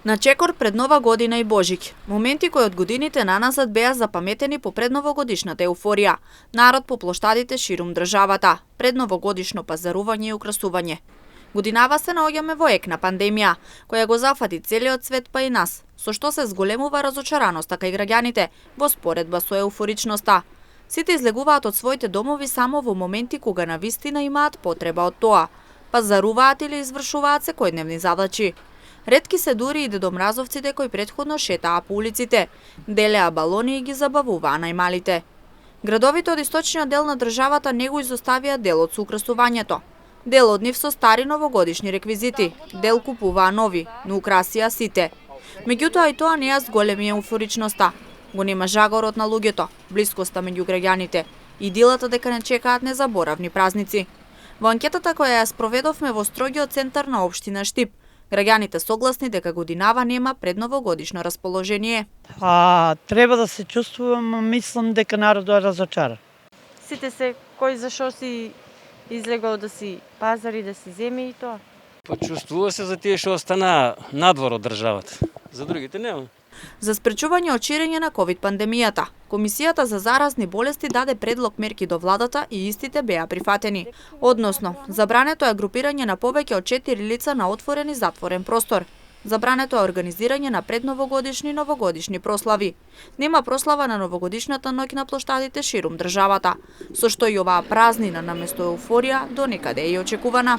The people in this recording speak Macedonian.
На чекор пред Нова година и Божик. Моменти кои од годините наназад беа запаметени по предновогодишната еуфорија. Народ по плоштадите ширум државата, предновогодишно пазарување и украсување. Годинава се наоѓаме во ек на пандемија, која го зафати целиот свет па и нас, со што се зголемува разочараноста кај граѓаните во споредба со еуфоричноста. Сите излегуваат од своите домови само во моменти кога навистина имаат потреба од тоа. Пазаруваат или извршуваат секојдневни задачи. Ретки се дури и дедомразовците кои претходно шетаа по улиците, делеа балони и ги забавуваа најмалите. Градовите од источниот дел на државата не го изоставија делот со украсувањето. Дел од нив со стари новогодишни реквизити, дел купуваа нови, но украсија сите. Меѓутоа и тоа не ја зголеми еуфоричноста. Го нема жагорот на луѓето, блискоста меѓу граѓаните и дилата дека не чекаат незаборавни празници. Во анкетата која ја спроведовме во строгиот центар на општина Штип, граѓаните согласни дека годинава нема предновогодишно расположение. Треба да се чувствувам, мислам дека народот е разочаран. Сите се кој зашо си излегол да си пазари, да си земи и тоа. Почувствува се за тие што остана надвор од државата. За другите нема. За спречување од ширење на ковид пандемијата, Комисијата за заразни болести даде предлог мерки до владата и истите беа прифатени. Односно, забрането е групирање на повеќе од 4 лица на отворен и затворен простор. Забрането е организирање на предновогодишни и новогодишни прослави. Нема прослава на новогодишната ноќ на плоштадите ширум државата, со што и оваа празнина наместо еуфорија до некаде е очекувана.